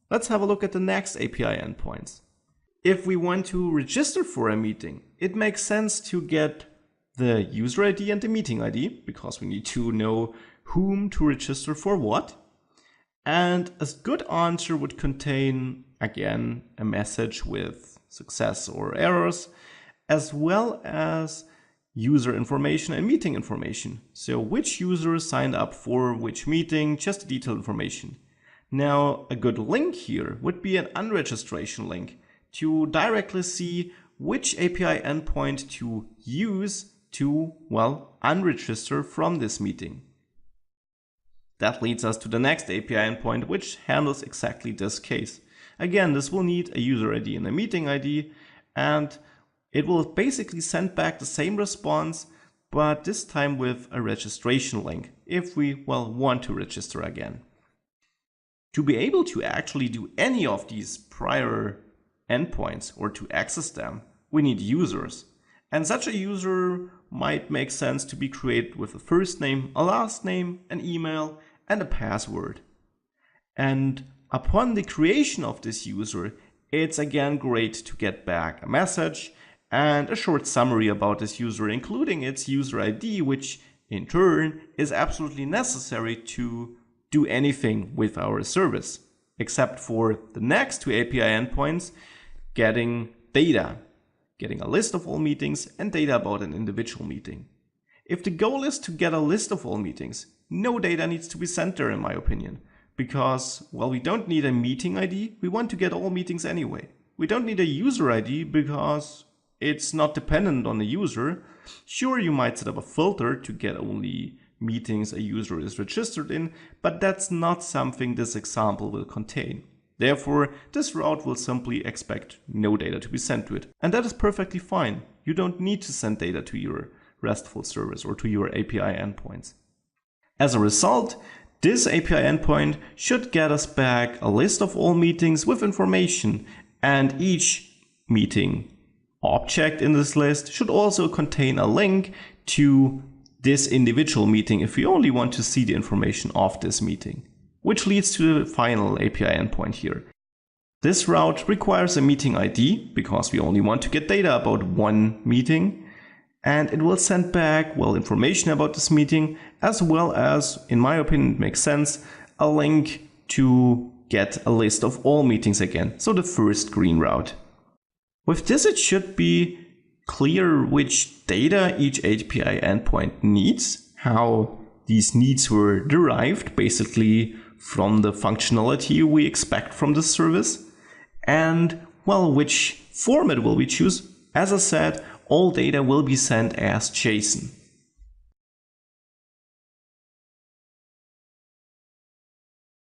Let's have a look at the next API endpoints. If we want to register for a meeting, it makes sense to get the user ID and the meeting ID because we need to know whom to register for what. And a good answer would contain, again, a message with success or errors, as well as user information and meeting information. So which user signed up for which meeting, just detailed information. Now, a good link here would be an unregistration link to directly see which API endpoint to use to, well, unregister from this meeting. That leads us to the next API endpoint, which handles exactly this case. Again, this will need a user ID and a meeting ID, and it will basically send back the same response, but this time with a registration link, if we, well, want to register again. To be able to actually do any of these prior endpoints or to access them, we need users. And such a user might make sense to be created with a first name, a last name, an email, and a password. And upon the creation of this user, it's again great to get back a message and a short summary about this user, including its user ID, which in turn is absolutely necessary to do anything with our service, except for the next two API endpoints, getting data, getting a list of all meetings and data about an individual meeting. If the goal is to get a list of all meetings, no data needs to be sent there, in my opinion, because, well, we don't need a meeting ID, we want to get all meetings anyway. We don't need a user ID because it's not dependent on the user. Sure, you might set up a filter to get only meetings a user is registered in, but that's not something this example will contain. Therefore, this route will simply expect no data to be sent to it. And that is perfectly fine. You don't need to send data to your RESTful service or to your API endpoints. As a result, this API endpoint should get us back a list of all meetings with information, and each meeting object in this list should also contain a link to this individual meeting if we only want to see the information of this meeting. Which leads to the final API endpoint here. This route requires a meeting ID because we only want to get data about one meeting, and it will send back, well, information about this meeting, as well as, in my opinion, it makes sense, a link to get a list of all meetings again, so the first green route. With this, it should be clear which data each API endpoint needs, how these needs were derived, basically from the functionality we expect from the service, and, well, which format will we choose. As I said, all data will be sent as JSON.